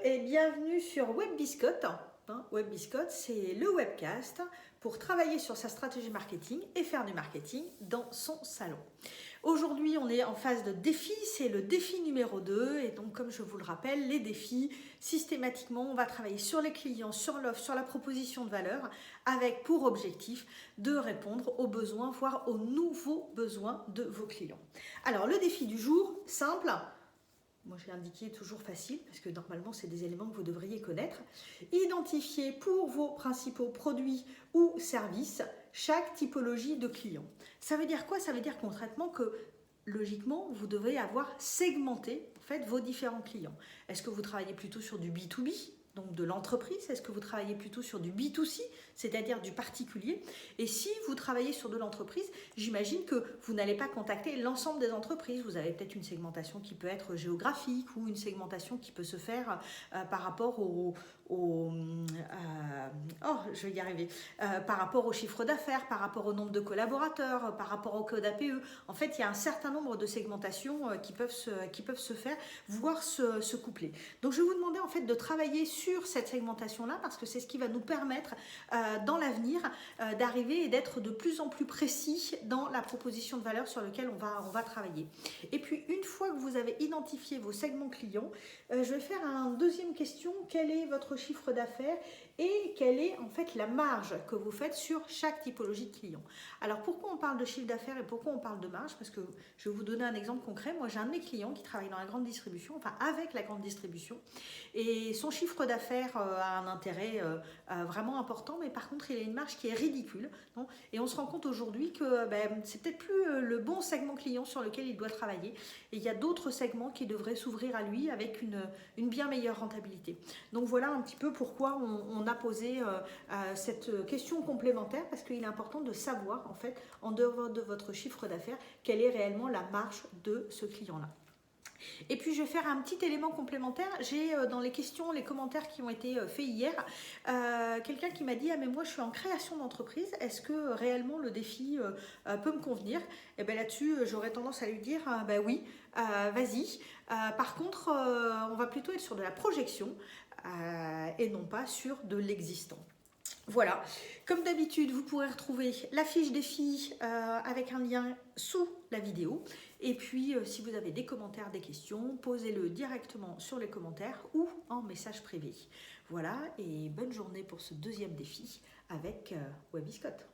et bienvenue sur WebBiscotte. WebBiscotte, c'est le webcast pour travailler sur sa stratégie marketing et faire du marketing dans son salon. Aujourd'hui, on est en phase de défi, c'est le défi numéro 2 et donc comme je vous le rappelle, les défis, systématiquement, on va travailler sur les clients, sur l'offre, sur la proposition de valeur avec pour objectif de répondre aux besoins, voire aux nouveaux besoins de vos clients. Alors, le défi du jour, simple. Moi, j'ai indiqué toujours facile parce que normalement, c'est des éléments que vous devriez connaître. Identifiez pour vos principaux produits ou services chaque typologie de client. Ça veut dire quoi? Ça veut dire concrètement que logiquement, vous devez avoir segmenté en fait, vos différents clients. Est-ce que vous travaillez plutôt sur du B2B, donc de l'entreprise? Est-ce que vous travaillez plutôt sur du B2C, c'est-à-dire du particulier? Et si vous travaillez sur de l'entreprise, j'imagine que vous n'allez pas contacter l'ensemble des entreprises. Vous avez peut-être une segmentation qui peut être géographique ou une segmentation qui peut se faire par rapport je vais y arriver, par rapport au chiffre d'affaires, par rapport au nombre de collaborateurs, par rapport au code APE. En fait, il y a un certain nombre de segmentations qui peuvent se faire, voire se coupler. Donc, je vais vous demander en fait de travailler sur cette segmentation-là parce que c'est ce qui va nous permettre dans l'avenir d'arriver et d'être de plus en plus précis dans la proposition de valeur sur laquelle on va travailler. Et puis, une fois que vous avez identifié vos segments clients, je vais faire une deuxième question. Quel est votre chiffre d'affaires et quelle est en fait la marge que vous faites sur chaque typologie de client? Alors, pourquoi on parle de chiffre d'affaires et pourquoi on parle de marge? Parce que je vais vous donner un exemple concret. Moi, j'ai un de mes clients qui travaille dans la grande distribution, enfin avec la grande distribution, et son chiffre d'affaires a un intérêt vraiment important, mais par contre, il a une marge qui est ridicule. Non, et on se rend compte aujourd'hui que c'est peut-être plus le bon segment client sur lequel il doit travailler. Et il y a d'autres segments qui devraient s'ouvrir à lui avec une bien meilleure rentabilité. Donc voilà un petit peu pourquoi on a posé cette question complémentaire, parce qu'il est important de savoir, en fait, en dehors de votre chiffre d'affaires, quelle est réellement la marge de ce client-là. Et puis je vais faire un petit élément complémentaire. J'ai dans les questions, les commentaires qui ont été faits hier, quelqu'un qui m'a dit: ah mais moi je suis en création d'entreprise, est-ce que réellement le défi peut me convenir? Et bien là-dessus j'aurais tendance à lui dire oui, vas-y. Par contre on va plutôt être sur de la projection et non pas sur de l'existant. Voilà, comme d'habitude, vous pourrez retrouver la fiche défi avec un lien sous la vidéo. Et puis, si vous avez des commentaires, des questions, posez-le directement sur les commentaires ou en message privé. Voilà, et bonne journée pour ce deuxième défi avec WebBiscotte.